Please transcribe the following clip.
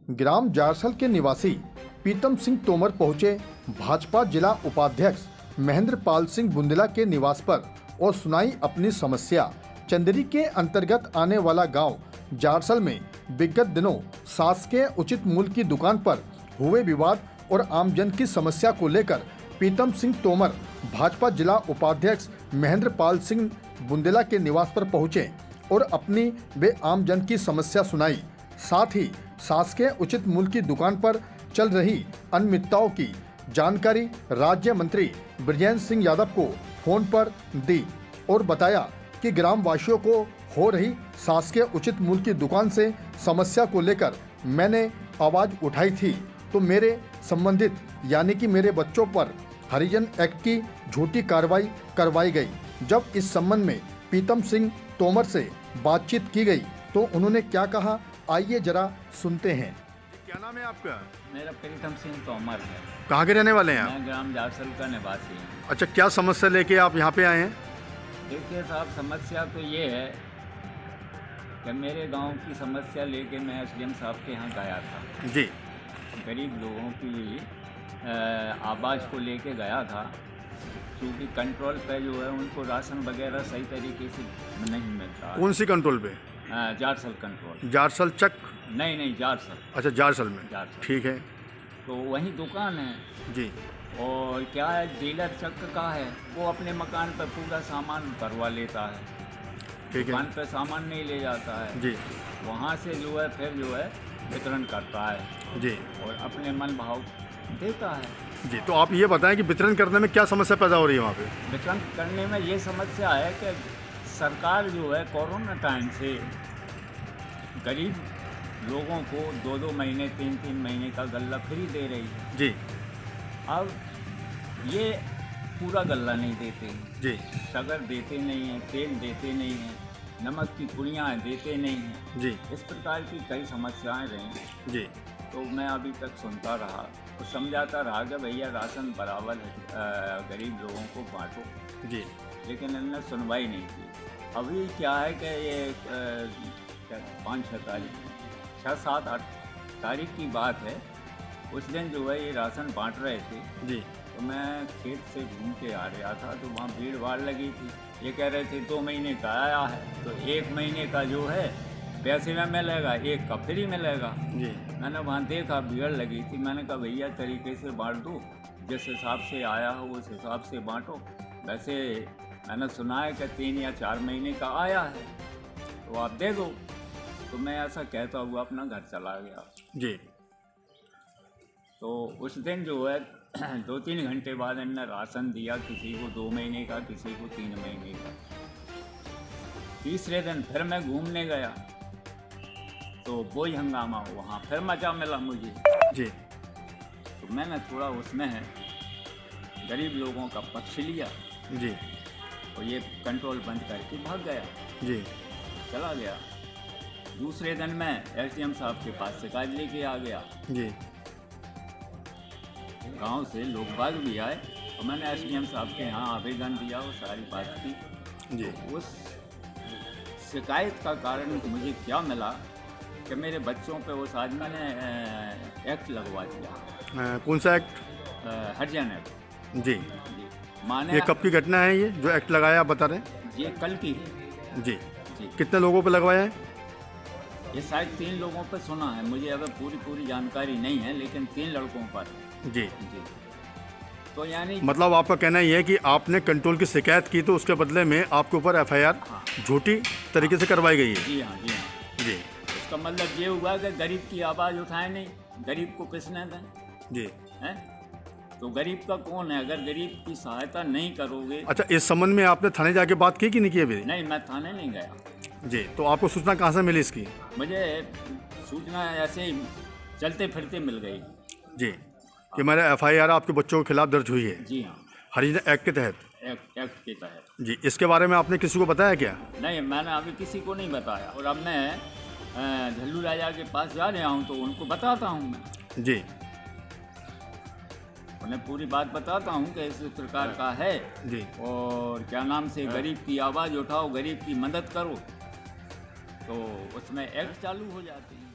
ग्राम जारसल के निवासी पीतम सिंह तोमर पहुंचे भाजपा जिला उपाध्यक्ष महेंद्र पाल सिंह बुंदेला के निवास पर और सुनाई अपनी समस्या। चंदेरी के अंतर्गत आने वाला गांव जारसल में विगत दिनों शासकीय उचित मूल्य की दुकान पर हुए विवाद और आमजन की समस्या को लेकर पीतम सिंह तोमर भाजपा जिला उपाध्यक्ष महेंद्र पाल सिंह बुंदेला के निवास पर पहुंचे और अपनी वे आमजन की समस्या सुनाई। साथ ही शासकीय उचित मूल्य की दुकान पर चल रही अनियमितताओं की जानकारी राज्य मंत्री ब्रजेंद्र सिंह यादव को फोन पर दी और बताया कि ग्राम वासियों को हो रही शासकीय उचित मूल्य की दुकान से समस्या को लेकर मैंने आवाज़ उठाई थी, तो मेरे संबंधित यानी कि मेरे बच्चों पर हरिजन एक्ट की झूठी कार्रवाई करवाई गई। जब इस संबंध में पीतम सिंह तोमर से बातचीत की गई तो उन्होंने क्या कहा, आइए जरा सुनते हैं। क्या नाम है आपका? मेरा प्रीतम सिंह तोमर है। कहाँ के रहने वाले हैं आप? मैं ग्राम जारसल का निवासी हूँ। अच्छा, क्या समस्या लेके आप यहाँ पे आए हैं? देखिए साहब, समस्या तो ये है कि मेरे गांव की समस्या लेके मैं एसडीएम साहब के यहाँ गया था जी। गरीब लोगों की आवाज़ को लेके गया था, क्योंकि कंट्रोल पे जो है उनको राशन वगैरह सही तरीके से नहीं मिलता। कौन सी कंट्रोल पे? जारसल कंट्रोल। जारसल चक? नहीं, जारसल। अच्छा, जारसल में। जारसल। ठीक है। तो वही दुकान है जी। और क्या है, डीलर चक का है, वो अपने मकान पर पूरा सामान करवा लेता है। ठीक है। दुकान पे सामान नहीं ले जाता है जी। वहाँ से जो है फिर जो है वितरण करता है जी। और अपने मन भाव देता है। जी, तो आप ये बताएं कि वितरण करने में क्या समस्या पैदा हो रही है वहाँ पे? वितरण करने में ये समस्या है कि सरकार जो है कोरोना टाइम से गरीब लोगों को 2-2 महीने 3-3 महीने का गल्ला फ्री दे रही है। जी। अब ये पूरा गल्ला नहीं देते हैं। जी। शक्कर देते नहीं हैं, तेल देते नहीं हैं, नमक की पुड़ियाँ देते नहीं हैं। जी। इस प्रकार की कई समस्याएं रही। जी। तो मैं अभी तक सुनता रहा और समझाता रहा कि भैया राशन बराबर गरीब लोगों को बांटो। जी। लेकिन इन्होंने सुनवाई नहीं की। अभी क्या है कि ये 5-6 तारीख 6-7-8 तारीख की बात है। उस दिन जो है ये राशन बांट रहे थे। जी। तो मैं खेत से घूम के आ रहा था तो वहाँ भीड़ भाड़ लगी थी। ये कह रहे थे 2 महीने का आया है तो 1 महीने का जो है पैसे में मिलेगा, 1 का फ्री मिलेगा। जी। मैंने वहाँ देखा भीड़ लगी थी। मैंने कहा भैया तरीके से बांट दो, जिस हिसाब से आया हो उस हिसाब से बांटो। वैसे मैंने सुना है कि 3 या 4 महीने का आया है तो आप दे दो। तो मैं ऐसा कहता हुआ अपना घर चला गया। जी। तो उस दिन जो है 2-3 घंटे बाद इन्होंने राशन दिया, किसी को 2 महीने का, किसी को 3 महीने का। तीसरे दिन फिर मैं घूमने गया तो वही हंगामा वहाँ फिर मचा मिला मुझे। जी। तो मैंने थोड़ा उसमें गरीब लोगों का पक्ष लिया। जी। और ये कंट्रोल बंद करके भाग गया। जी। चला गया। दूसरे दिन मैं एसडीएम साहब के पास शिकायत लेके आ गया। जी। गांव से लोग बाग भी आए और मैंने एसडीएम साहब के यहाँ आवेदन दिया और सारी बात की। जी। उस शिकायत का कारण मुझे क्या मिला कि मेरे बच्चों पे उस आदमी ने एक्ट लगवा दिया। कौन सा एक्ट? हरिजन एक्ट। जी। जी। माने ये कब की घटना है ये जो एक्ट लगाया आप बता रहे हैं? ये कल की है। जी। जी। कितने लोगों पे लगवाया है? ये शायद 3 लोगों पर सुना है, मुझे अगर पूरी जानकारी नहीं है, लेकिन 3 लड़कों पर। जी। जी। तो यानी मतलब आपका कहना ये है कि आपने कंट्रोल की शिकायत की तो उसके बदले में आपके ऊपर एफआईआर हाँ। झूठी तरीके से करवाई गई है? जी हाँ, जी हाँ। जी। इसका मतलब ये हुआ कि गरीब की आवाज़ उठाए नहीं, गरीब को किसने दें? जी। हैं? तो गरीब का कौन है अगर गरीब की सहायता नहीं करोगे? अच्छा, इस संबंध में आपने थाने जाके बात की कि नहीं की अभी? नहीं, मैं थाने नहीं गया। जी। तो आपको सूचना कहाँ से मिली इसकी? मुझे सूचना ऐसे ही चलते फिरते मिल गई। जी। कि मेरा एफआईआर आपके बच्चों के खिलाफ दर्ज हुई है? जी हाँ। हरिजन एक्ट के तहत? एक्ट के तहत। जी। इसके बारे में आपने किसी को बताया क्या? नहीं, मैंने अभी किसी को नहीं बताया और अब मैं झल्लू राजा के पास जा रहा हूँ तो उनको बताता हूँ मैं। जी। उन्हें पूरी बात बताता हूँ कि इस प्रकार का है। जी। और क्या नाम से गरीब की आवाज़ उठाओ, गरीब की मदद करो, तो उसमें एक्ट चालू हो जाती है।